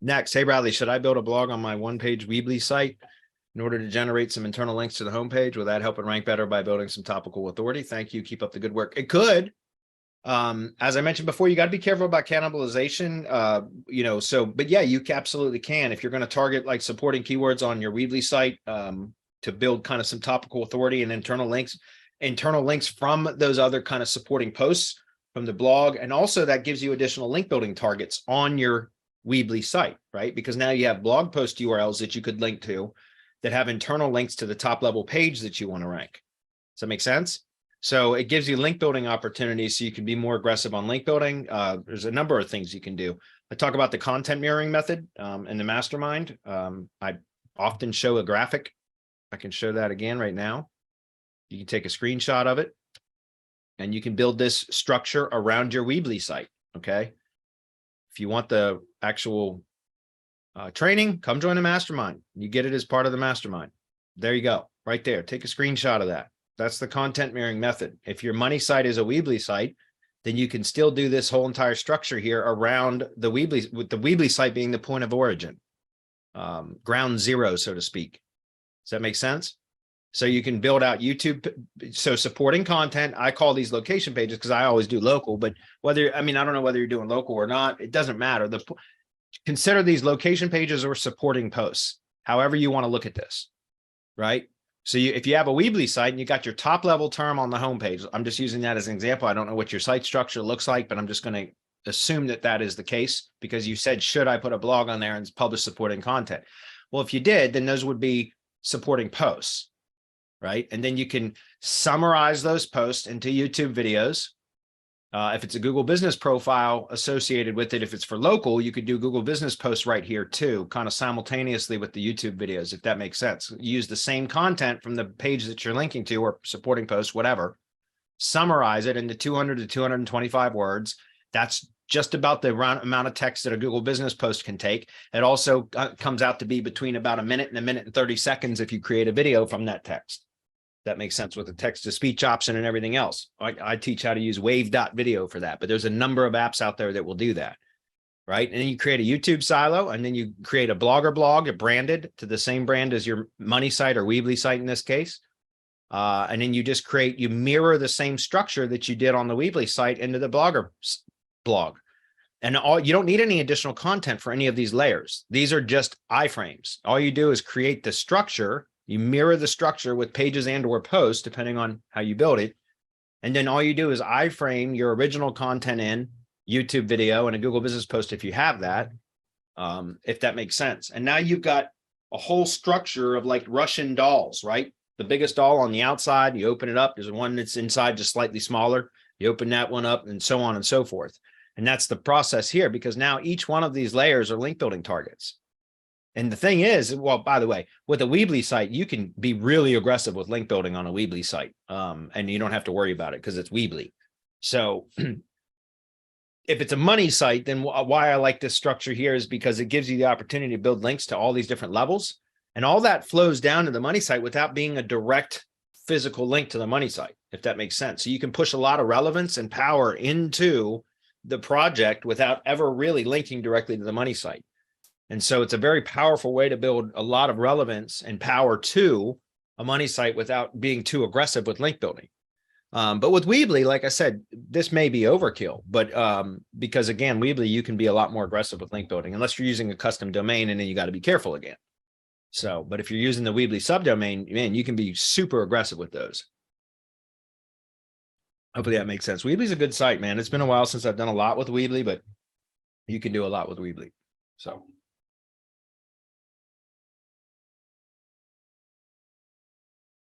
Next, hey Bradley, should I build a blog on my one-page Weebly site in order to generate some internal links to the homepage? Will that help it rank better by building some topical authority? Thank you. Keep up the good work. It could. As I mentioned before, you got to be careful about cannibalization. But yeah, you absolutely can. If you're going to target like supporting keywords on your Weebly site to build kind of some topical authority and internal links from those other kind of supporting posts from the blog. And also that gives you additional link building targets on your Weebly site, right? Because now you have blog post URLs that you could link to that have internal links to the top level page that you want to rank. Does that make sense? So it gives you link building opportunities so you can be more aggressive on link building. There's a number of things you can do. I talk about the content mirroring method in the mastermind. I often show a graphic. I can show that again right now. You can take a screenshot of it and you can build this structure around your Weebly site, okay? If you want the actual training, come join the mastermind. You get it as part of the mastermind. There you go, right there. Take a screenshot of that. That's the content mirroring method. If your money site is a Weebly site, then you can still do this whole entire structure here around the Weebly, with the Weebly site being the point of origin, ground zero, so to speak. Does that make sense? So you can build out YouTube. So supporting content, I call these location pages because I always do local, but I don't know whether you're doing local or not. It doesn't matter. Consider these location pages or supporting posts, however you want to look at this, right? So if you have a Weebly site and you got your top level term on the homepage, I'm just using that as an example. I don't know what your site structure looks like, but I'm just going to assume that that is the case because you said, should I put a blog on there and publish supporting content? Well, if you did, then those would be supporting posts, right? And then you can summarize those posts into YouTube videos. If it's a Google business profile associated with it, if it's for local, you could do Google business posts right here too, kind of simultaneously with the YouTube videos, if that makes sense. Use the same content from the page that you're linking to or supporting posts, whatever, summarize it into 200 to 225 words. That's just about the amount of text that a Google business post can take. It also comes out to be between about a minute and 30 seconds if you create a video from that text. That makes sense with the text-to-speech option and everything else. I teach how to use wave.video for that, but there's a number of apps out there that will do that, right? And then you create a YouTube silo, and then you create a blogger blog, branded to the same brand as your money site or Weebly site in this case. And then you just you mirror the same structure that you did on the Weebly site into the blogger blog. And you don't need any additional content for any of these layers. These are just iframes. All you do is create the structure. You mirror the structure with pages and or posts, depending on how you build it. And then all you do is iframe your original content in YouTube video and a Google business post if you have that, if that makes sense. And now you've got a whole structure of like Russian dolls, right? The biggest doll on the outside, you open it up. There's one that's inside just slightly smaller. You open that one up and so on and so forth. And that's the process here because now each one of these layers are link building targets. And the thing is, well, by the way, with a Weebly site, you can be really aggressive with link building on a Weebly site, and you don't have to worry about it because it's Weebly. So if it's a money site, then why I like this structure here is because it gives you the opportunity to build links to all these different levels. And all that flows down to the money site without being a direct physical link to the money site, if that makes sense. So you can push a lot of relevance and power into the project without ever really linking directly to the money site. And so it's a very powerful way to build a lot of relevance and power to a money site without being too aggressive with link building. But with Weebly, like I said, this may be overkill, but because again, Weebly, you can be a lot more aggressive with link building unless you're using a custom domain and then you got to be careful again. So, but if you're using the Weebly subdomain, man, you can be super aggressive with those. Hopefully that makes sense. Weebly's a good site, man. It's been a while since I've done a lot with Weebly, but you can do a lot with Weebly. So.